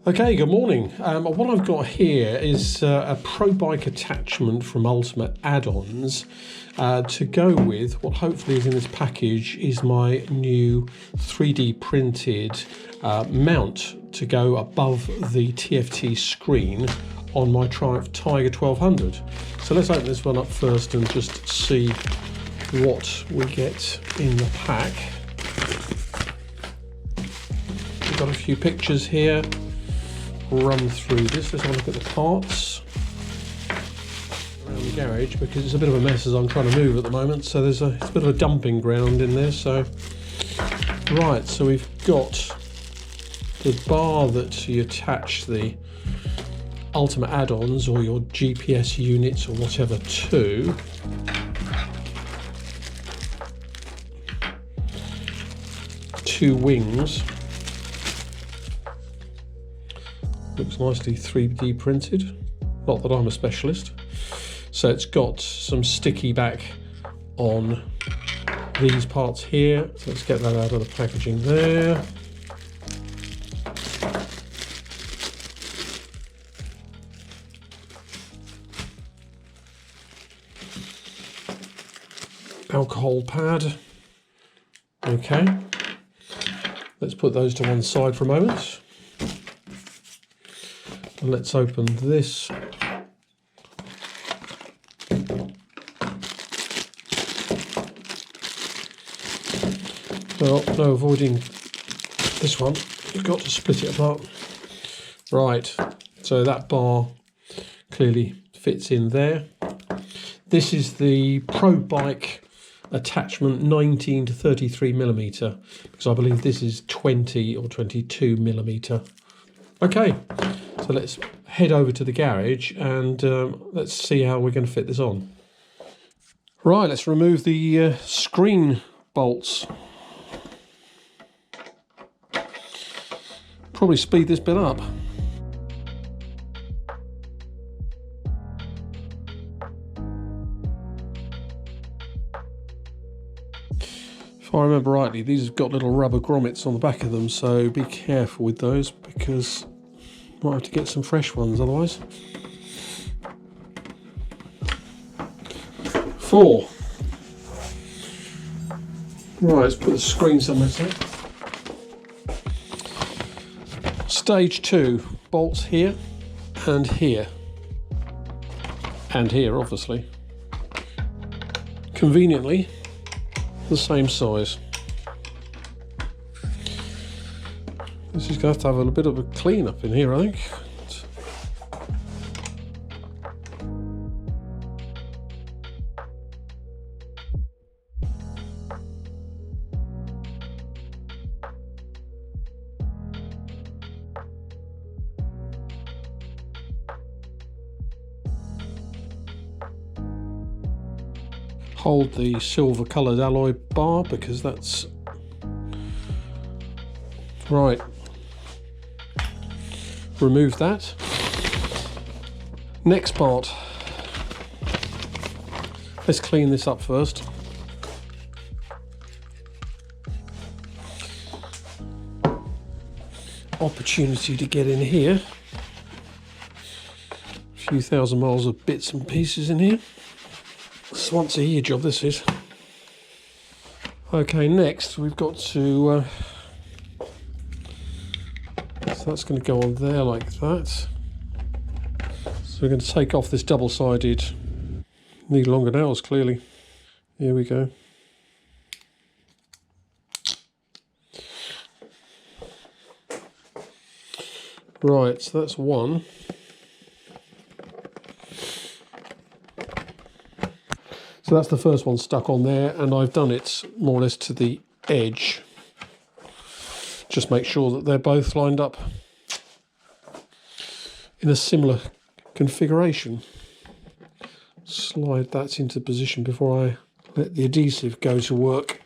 Okay, good morning. What I've got here is a pro bike attachment from UltimateAddons to go with what hopefully is in this package is my new 3D printed mount to go above the TFT screen on my Triumph Tiger 1200. So let's open this one up first and just see what we get in the pack. We've got a few pictures here. Run through this. Let's have a look at the parts around the garage because it's a bit of a mess as I'm trying to move at the moment. So it's a bit of a dumping ground in there. So right, so we've got the bar that you attach the UltimateAddons or your GPS units or whatever to. Two wings. Looks nicely 3D printed, not that I'm a specialist. So it's got some sticky back on these parts here. So let's get that out of the packaging there. Alcohol pad. Okay, let's put those to one side for a moment. And let's open this. Well, no avoiding this one. You've got to split it apart. Right, so that bar clearly fits in there. This is the Pro Bike attachment 19 to 33 millimeter, because I believe this is 20 or 22 millimeter. Okay. So let's head over to the garage and let's see how we're going to fit this on. Right, let's remove the screen bolts. Probably speed this bit up. If I remember rightly, these have got little rubber grommets on the back of them, so be careful with those because might have to get some fresh ones otherwise. 4. Right, let's put the screen somewhere. Stage 2, bolts here and here. And here, obviously. Conveniently, the same size. This is going to have a bit of a clean up in here, I think. Hold the silver coloured alloy bar because that's right. Remove that. Next part. Let's clean this up first. Opportunity to get in here. A few thousand miles of bits and pieces in here. It's once a year job this is. Okay, next we've got to so that's going to go on there like that. So we're going to take off this double-sided, need longer nails clearly. Here we go. Right, so that's one. So that's the first one stuck on there, and I've done it more or less to the edge. Just make sure that they're both lined up in a similar configuration. Slide that into position before I let the adhesive go to work.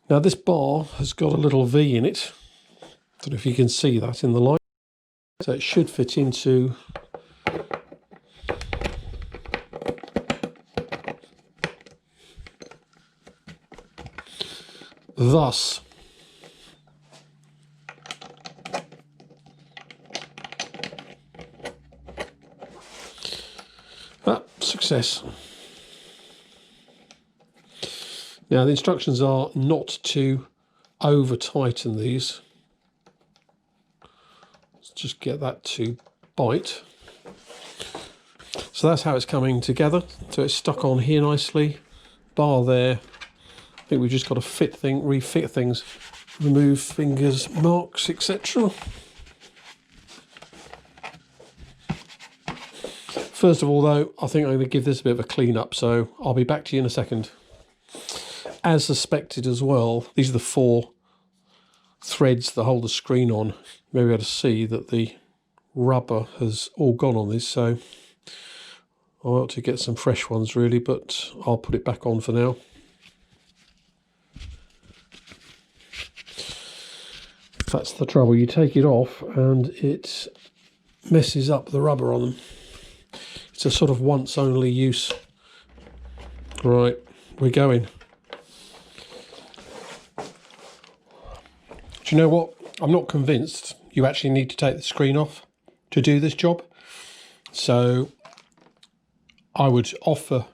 Now this bar has got a little V in it. Don't know if you can see that in the light. So it should fit into thus. Success. Now the instructions are not to over tighten these. Let's just get that to bite. So that's how it's coming together. So it's stuck on here nicely, bar there. I think we've just got to refit things, remove fingers, marks, etc. First of all though, I think I'm going to give this a bit of a clean up, so I'll be back to you in a second. As suspected as well, these are the 4 threads that hold the screen on. You'll be able to see that the rubber has all gone on this, so I ought to get some fresh ones really, but I'll put it back on for now. That's the trouble, you take it off and it messes up the rubber on them. It's a sort of once only use. Right, we're going. Do you know what? I'm not convinced you actually need to take the screen off to do this job. So I would offer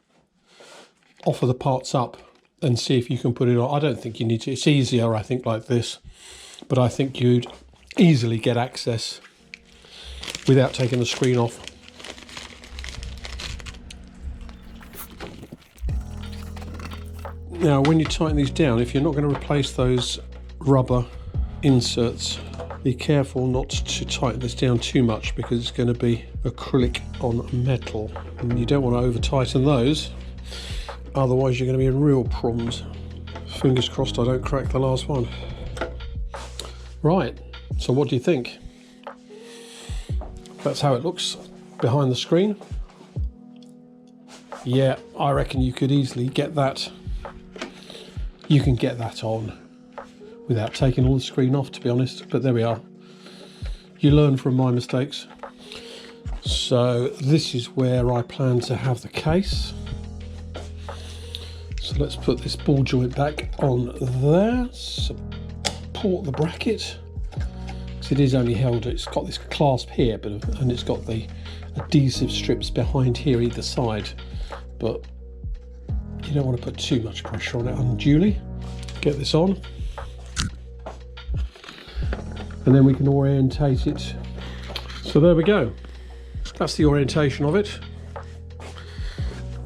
the parts up and see if you can put it on. I don't think you need to. It's easier, I think, like this. But I think you'd easily get access without taking the screen off. Now, when you tighten these down, if you're not going to replace those rubber inserts, be careful not to tighten this down too much because it's going to be acrylic on metal and you don't want to over tighten those, otherwise you're going to be in real problems. Fingers crossed I don't crack the last one. Right, so what do you think? That's how it looks behind the screen. Yeah, I reckon you could easily get that. You can get that on without taking all the screen off, to be honest, but there we are. You learn from my mistakes. So this is where I plan to have the case. So let's put this ball joint back on there, support the bracket, because it is only held, it's got this clasp here, and it's got the adhesive strips behind here either side, but you don't want to put too much pressure on it unduly. Get this on. And then we can orientate it. So there we go. That's the orientation of it.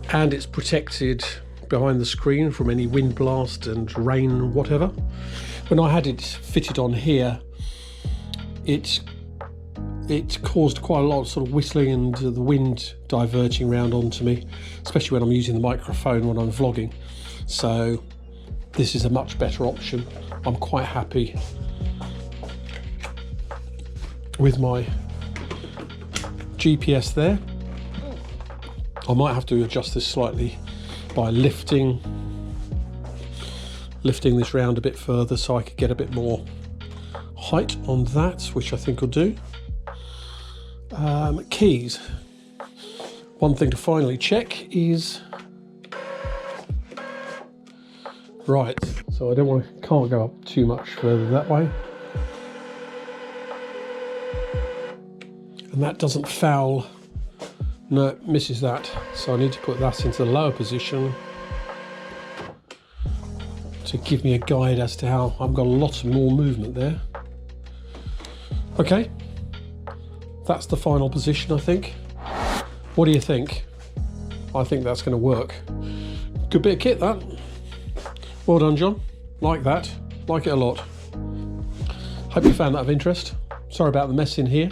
And it's protected behind the screen from any wind blast and rain, whatever. When I had it fitted on here, it caused quite a lot of sort of whistling and the wind diverging around onto me, especially when I'm using the microphone when I'm vlogging. So this is a much better option. I'm quite happy with my GPS there. I might have to adjust this slightly by lifting this round a bit further so I could get a bit more height on that, which I think will do. Keys. One thing to finally check is right. So I can't go up too much further that way. And that doesn't foul. No, it misses that. So I need to put that into the lower position to give me a guide as to how I've got a lot more movement there. Okay, that's the final position, I think. What do you think? I think that's going to work. Good bit of kit, that. Well done, John. Like that. Like it a lot. Hope you found that of interest. Sorry about the mess in here.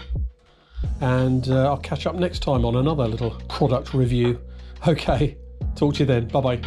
And I'll catch up next time on another little product review. Okay, talk to you then. Bye-bye.